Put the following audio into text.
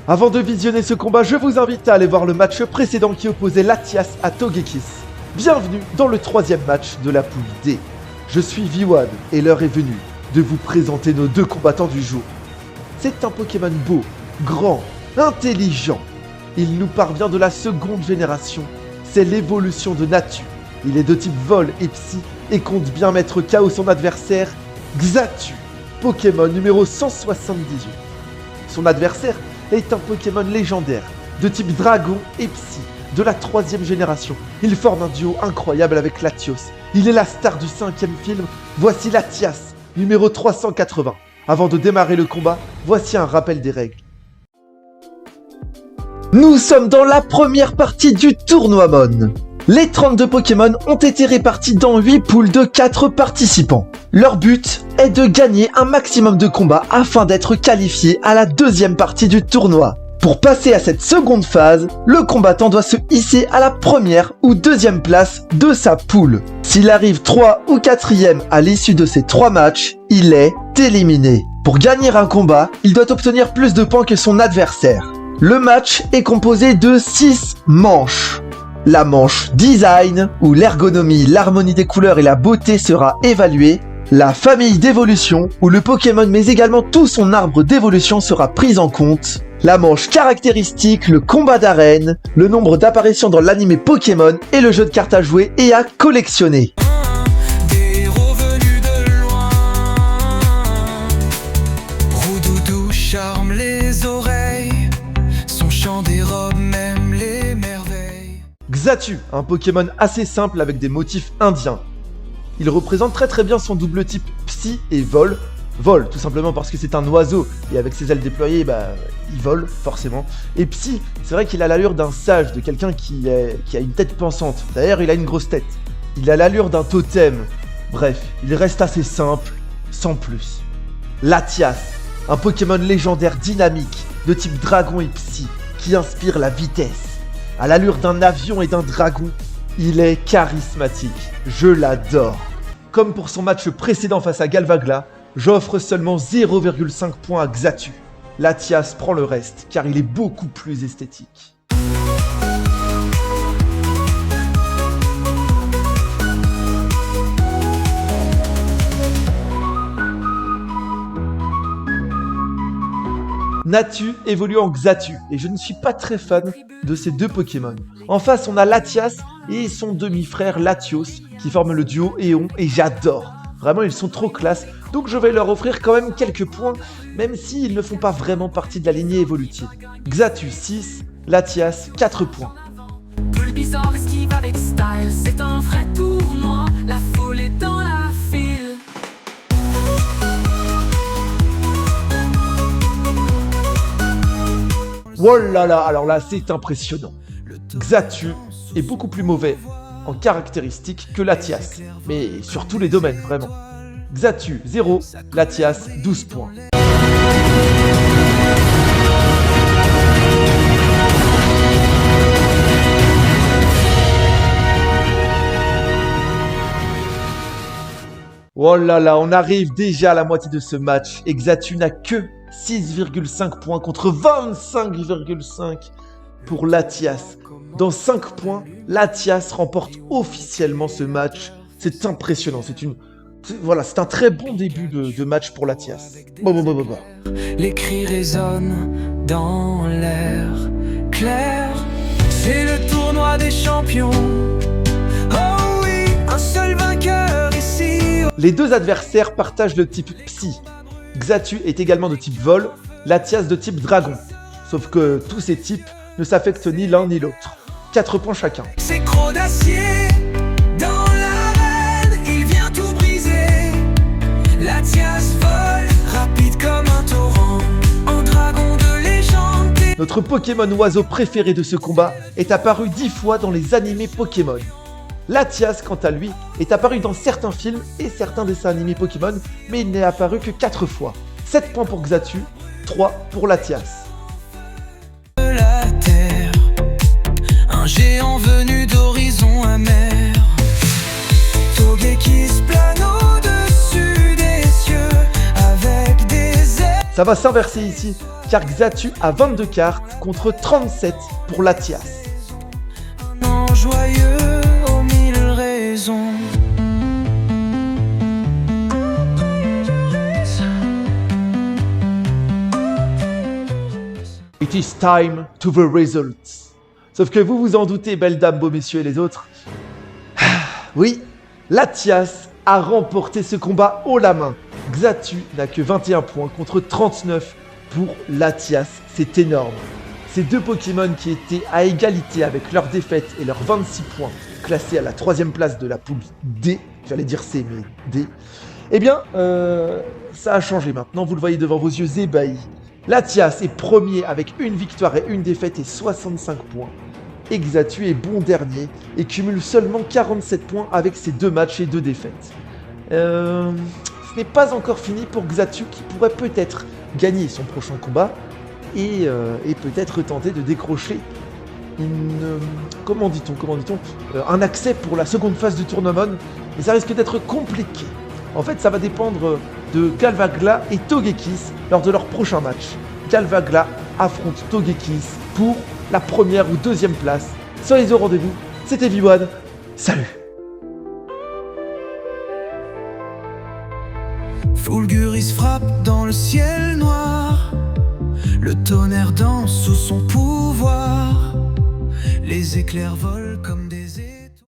Avant de visionner ce combat, je vous invite à aller voir le match précédent qui opposait Latias à Togekiss. Bienvenue dans le 3e match de la poule D. Je suis V1 et l'heure est venue de vous présenter nos deux combattants du jour. C'est un Pokémon beau, grand, intelligent. Il nous parvient de la seconde génération. C'est l'évolution de Natu. Il est de type vol et psy et compte bien mettre KO son adversaire, Xatu, Pokémon numéro 178. Son adversaire est un Pokémon légendaire, de type dragon et psy, de la 3e génération. Il forme un duo incroyable avec Latios. Il est la star du 5e film. Voici Latias, numéro 380. Avant de démarrer le combat, voici un rappel des règles. Nous sommes dans la première partie du tournoi Mon. Les 32 Pokémon ont été répartis dans 8 poules de 4 participants. Leur but est de gagner un maximum de combats afin d'être qualifiés à la 2e partie du tournoi. Pour passer à cette seconde phase, le combattant doit se hisser à la 1re ou 2e place de sa poule. S'il arrive 3 ou 4e à l'issue de ces 3 matchs, il est éliminé. Pour gagner un combat, il doit obtenir plus de points que son adversaire. Le match est composé de 6 manches. La manche design, où l'ergonomie, l'harmonie des couleurs et la beauté sera évaluée. La famille d'évolution, où le Pokémon mais également tout son arbre d'évolution sera pris en compte. La manche caractéristique, le combat d'arène, le nombre d'apparitions dans l'anime Pokémon et le jeu de cartes à jouer et à collectionner. Roudoudou charme les oreilles, son chant dérobe même les merveilles. Xatu, un Pokémon assez simple avec des motifs indiens. Il représente très bien son double type Psy et Vol. Vol, tout simplement parce que c'est un oiseau, et avec ses ailes déployées, il vole, forcément. Et Psy, c'est vrai qu'il a l'allure d'un sage, de quelqu'un qui a une tête pensante. D'ailleurs, il a une grosse tête. Il a l'allure d'un totem. Bref, il reste assez simple, sans plus. Latias, un Pokémon légendaire dynamique, de type dragon et Psy, qui inspire la vitesse. À l'allure d'un avion et d'un dragon, il est charismatique. Je l'adore. Comme pour son match précédent face à Galvagla, j'offre seulement 0,5 points à Xatu. Latias prend le reste, car il est beaucoup plus esthétique. Natu évolue en Xatu, et je ne suis pas très fan de ces deux Pokémon. En face, on a Latias et son demi-frère Latios, qui forment le duo Éon, et j'adore. Vraiment, ils sont trop classe, donc je vais leur offrir quand même quelques points, même s'ils ne font pas vraiment partie de la lignée évolutive. Xatu 6, Latias 4 points. Poule bizarre esquive avec style, c'est un vrai tournoi, la foule est dans la file. Oh là là, alors là c'est impressionnant. Xatu est beaucoup plus mauvais en caractéristiques que Latias, mais sur tous les domaines vraiment. Xatu 0, Latias 12 points. Oh là là, on arrive déjà à la moitié de ce match et Xatu n'a que 6,5 points contre 25,5 pour Latias. Dans 5 points, Latias remporte officiellement ce match. C'est impressionnant, c'est un très bon début de match pour Latias. Les cris résonnent dans l'air clair. C'est le tournoi des champions. Oh oui, un seul vainqueur ici. Les deux adversaires partagent le type Psy. Xatu est également de type Vol, Latias de type Dragon. Sauf que tous ces types ne s'affectent ni l'un ni l'autre. 4 points chacun. C'est crocs d'acier dans l'arène, il vient tout briser. Latias vole, rapide comme un torrent, un dragon de légende. Notre Pokémon oiseau préféré de ce combat est apparu 10 fois dans les animés Pokémon. Latias, quant à lui, est apparu dans certains films et certains dessins animés Pokémon, mais il n'est apparu que 4 fois. 7 points pour Xatu, 3 pour Latias. La terre, un géant venu d'horizon amer. Togekiss plane au-dessus des cieux avec des ailes. Ça va s'inverser ici. car Xatu a 22 cartes contre 37 pour Latias. Non joyeux aux mille raisons. It is time to the results. Sauf que vous vous en doutez, belles dames, beaux messieurs et les autres. Oui, Latias a remporté ce combat haut la main. Xatu n'a que 21 points contre 39 pour Latias. C'est énorme. Ces deux Pokémon qui étaient à égalité avec leur défaite et leurs 26 points, classés à la 3ème place de la poule D, j'allais dire C, mais D, eh bien, ça a changé maintenant. Vous le voyez devant vos yeux ébahis. Latias est premier avec une victoire et une défaite et 65 points. Et Xatu est bon dernier et cumule seulement 47 points avec ses 2 matchs et 2 défaites. Ce n'est pas encore fini pour Xatu qui pourrait peut-être gagner son prochain combat et peut-être tenter de décrocher un accès pour la seconde phase du tournament. Mais ça risque d'être compliqué. En fait, ça va dépendre de Galvagla et Togekiss lors de leur prochain match. Galvagla affronte Togekiss pour la 1re ou 2e place. Soyez au rendez-vous, c'était V1, salut. Fulguris frappe dans le ciel noir. Le tonnerre danse sous son pouvoir. Les éclairs volent.